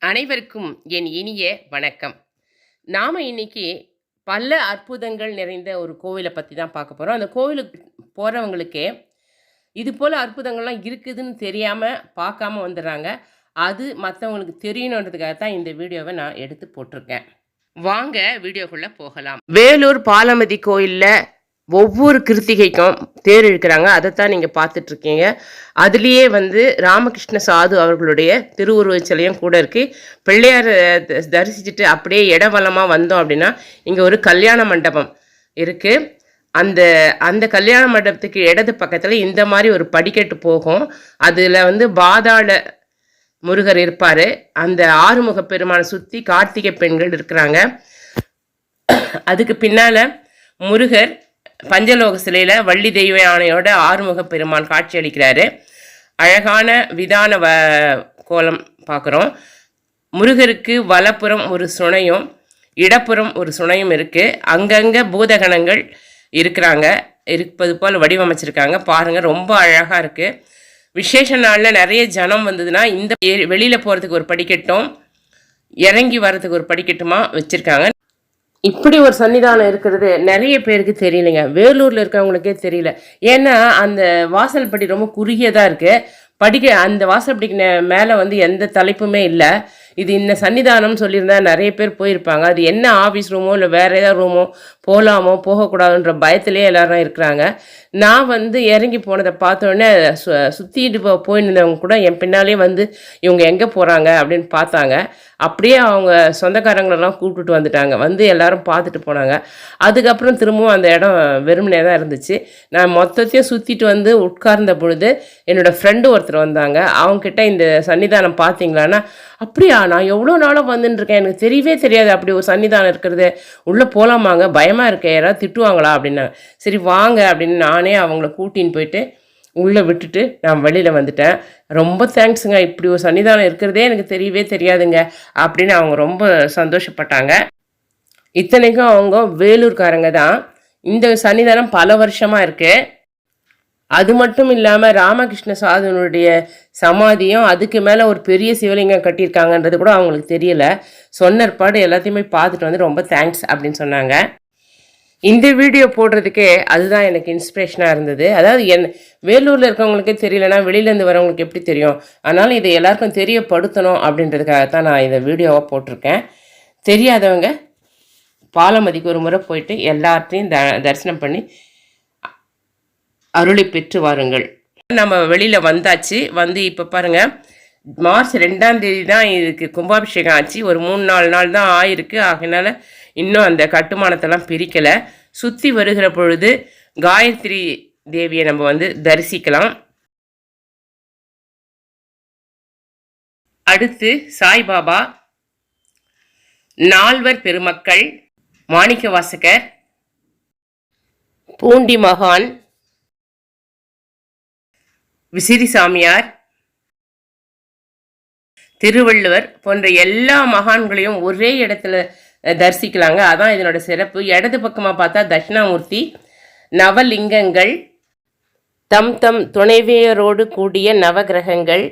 அனைவருக்கும் என் இனிய வணக்கம். நாம இன்னைக்கு பல அற்புதங்கள் நிறைந்த ஒரு கோவிலை பற்றி தான் பார்க்க போகிறோம். அந்த கோவிலுக்கு போகிறவங்களுக்கே இது போல் அற்புதங்கள்லாம் இருக்குதுன்னு தெரியாமல் பார்க்காம வந்துடுறாங்க. அது மற்றவங்களுக்கு தெரியணுன்றதுக்காக தான் இந்த வீடியோவை நான் எடுத்து போட்டிருக்கேன். வாங்க வீடியோக்குள்ளே போகலாம். வேலூர் பாலமதி கோயிலில் ஒவ்வொரு கிருத்திகைக்கும் தேர் இழுக்கிறாங்க. அதைத்தான் நீங்கள் பார்த்துட்ருக்கீங்க. அதுலேயே ராமகிருஷ்ண சாது அவர்களுடைய திருவுருவச் சிலையும் கூட இருக்குது. பிள்ளையார் தரிசிச்சுட்டு அப்படியே இடவலமாக வந்தோம் அப்படின்னா இங்கே ஒரு கல்யாண மண்டபம் இருக்குது. அந்த கல்யாண மண்டபத்துக்கு இடது பக்கத்தில் இந்த மாதிரி ஒரு படிக்கட்டு போகும். அதில் பாதாள முருகர் இருப்பார். அந்த ஆறுமுக பெருமானை சுற்றி கார்த்திகை பெண்கள் இருக்கிறாங்க. அதுக்கு பின்னால் முருகர் பஞ்சலோக சிலையில் வள்ளி தெய்வ யானையோட ஆறுமுக பெருமான் காட்சி அளிக்கிறாரு. அழகான விதான கோலம் பார்க்குறோம். முருகருக்கு வலப்புறம் ஒரு சுனையும் இடப்புறம் ஒரு சுனையும் இருக்குது. அங்கங்கே பூதகணங்கள் இருப்பது போல் வடிவமைச்சிருக்காங்க. பாருங்கள், ரொம்ப அழகாக இருக்குது. விசேஷ நாளில் நிறைய ஜனம் வந்ததுன்னா இந்த வெளியில் போகிறதுக்கு ஒரு படிக்கட்டும் இறங்கி வர்றதுக்கு ஒரு படிக்கட்டுமா வச்சுருக்காங்க. இப்படி ஒரு சன்னிதானம் இருக்கிறது நிறைய பேருக்கு தெரியலைங்க. வேலூரில் இருக்கிறவங்களுக்கே தெரியல. ஏன்னா அந்த வாசல் படி ரொம்ப குறுகியதாக இருக்குது. அந்த வாசல் படிக்கு மேலே எந்த தலைப்புமே இல்லை. இது இந்த சன்னிதானம்னு சொல்லியிருந்தா நிறைய பேர் போயிருப்பாங்க. அது என்ன ஆஃபீஸ் ரூமோ இல்லை வேறு ஏதாவது ரூமோ போகலாமோ போகக்கூடாதுன்ற பயத்திலே எல்லாரும் இருக்கிறாங்க. நான் இறங்கி போனதை பார்த்தோன்னே சுற்றிட்டு போயிருந்தவங்க கூட என் பின்னாலே இவங்க எங்கே போகிறாங்க அப்படின்னு பார்த்தாங்க. அப்படியே அவங்க சொந்தக்காரங்களெல்லாம் கூப்பிட்டுட்டு வந்துட்டாங்க. எல்லாரும் பார்த்துட்டு போனாங்க. அதுக்கப்புறம் திரும்பவும் அந்த இடம் வெறுமனே தான் இருந்துச்சு. நான் மொத்தத்தையும் சுற்றிட்டு உட்கார்ந்த பொழுது என்னோடய ஃப்ரெண்டு ஒருத்தர் வந்தாங்க. அவங்கக்கிட்ட இந்த சன்னிதானம் பார்த்தீங்களான்னா, அப்படியா, நான் எவ்வளோ நாளாக வந்துட்டுருக்கேன், எனக்கு தெரியவே தெரியாது அப்படி ஒரு சன்னிதானம் இருக்கிறது, உள்ளே போகலாமாங்க, பயமாக இருக்கேன், யாராவது திட்டுவாங்களா அப்படின்னாங்க. சரி வாங்க அப்படின்னு நானே அவங்கள கூட்டின்னு போயிட்டு உள்ளே விட்டுட்டு நான் வெளியில் வந்துட்டேன். ரொம்ப தேங்க்ஸுங்க, இப்படி ஒரு சன்னிதானம் இருக்கிறதே எனக்கு தெரியவே தெரியாதுங்க அப்படின்னு அவங்க ரொம்ப சந்தோஷப்பட்டாங்க. இத்தனைக்கும் அவங்க வேலூர்காரங்க தான். இந்த சன்னிதானம் பல வருஷமாக இருக்குது. அது மட்டும் இல்லாமல் ராமகிருஷ்ண சாதுனுடைய சமாதியும் அதுக்கு மேலே ஒரு பெரிய சிவலிங்கம் கட்டியிருக்காங்கன்றது கூட அவங்களுக்கு தெரியலை. சொன்னற்பாடு எல்லாத்தையுமே பார்த்துட்டு ரொம்ப தேங்க்ஸ் அப்படின்னு சொன்னாங்க. இந்த வீடியோ போடுறதுக்கே அதுதான் எனக்கு இன்ஸ்பிரேஷனாக இருந்தது. அதாவது வேலூரில் இருக்கவங்களுக்கே தெரியலனா வெளியிலேருந்து வரவங்களுக்கு எப்படி தெரியும்? அதனால் இதை எல்லாருக்கும் தெரியப்படுத்தணும் அப்படின்றதுக்காகத்தான் நான் இந்த வீடியோவை போட்டிருக்கேன். தெரியாதவங்க பாலமதிக்கு ஒரு முறை போயிட்டு எல்லாத்தையும் தரிசனம் பண்ணி அருளை பெற்று வாருங்கள். நம்ம வெளியில் வந்தாச்சு. இப்போ பாருங்கள், மார்ச் 2ஆம் தேதி தான் இதுக்கு கும்பாபிஷேகம் ஆச்சு. ஒரு 3-4 நாள் தான் ஆயிருக்கு. ஆகையினால இன்னும் அந்த கட்டுமானத்தெல்லாம் பிரிக்கலை. சுற்றி வருகிற பொழுது காயத்ரி தேவியை நம்ம தரிசிக்கலாம். அடுத்து சாய்பாபா, நால்வர் பெருமக்கள், மாணிக்க வாசகர், பூண்டி மகான், விசிறி சாமியார், திருவள்ளுவர் போன்ற எல்லா மகான்களையும் ஒரே இடத்துல தரிசிக்கலாங்க. அதான் இதனோட சிறப்பு. இடது பக்கமாக பார்த்தா தட்சிணாமூர்த்தி, நவலிங்கங்கள், தம் துணைவியரோடு கூடிய நவகிரகங்கள்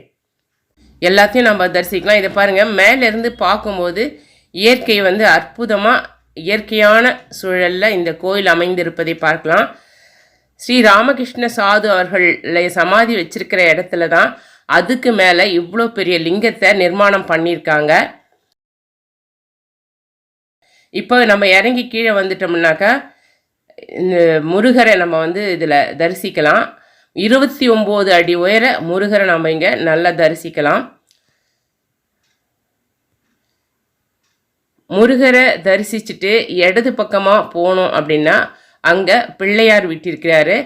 எல்லாத்தையும் நம்ம தரிசிக்கலாம். இதை பாருங்கள், மேலேருந்து பார்க்கும்போது இயற்கை அற்புதமாக இயற்கையான சூழலில் இந்த கோயில் அமைந்திருப்பதை பார்க்கலாம். ஸ்ரீ ராமகிருஷ்ண சாது அவர்களை சமாதி வச்சிருக்கிற இடத்துல தான் அதுக்கு மேலே இவ்வளோ பெரிய லிங்கத்தை நிர்மாணம் பண்ணியிருக்காங்க. இப்போ நம்ம இறங்கி கீழே வந்துட்டோம்னாக்கா இந்த முருகரை நம்ம இதில் தரிசிக்கலாம். 29 அடி உயர முருகரை நம்ம இங்கே நல்லா தரிசிக்கலாம். முருகரை தரிசிச்சுட்டு இடது பக்கமாக போனோம் அப்படின்னா அங்கே பிள்ளையார் விட்டிருக்கிறாரு.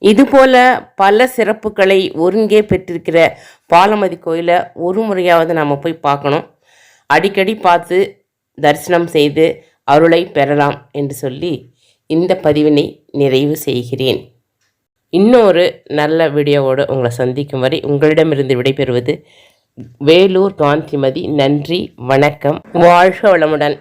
இதுபோல் பல சிறப்புகளை ஒருங்கே பெற்றிருக்கிற பாலமதி கோயிலை ஒரு முறையாவது நம்ம போய் பார்க்கணும். அடிக்கடி பார்த்து தரிசனம் செய்து அருளை பெறலாம் என்று சொல்லி இந்த பதிவினை நிறைவு செய்கிறேன். இன்னொரு நல்ல வீடியோவோடு உங்களை சந்திக்கும் வரை உங்களிடமிருந்து விடைபெறுவது வேலூர் காந்திமதி. நன்றி, வணக்கம், வாழ்க வளமுடன்.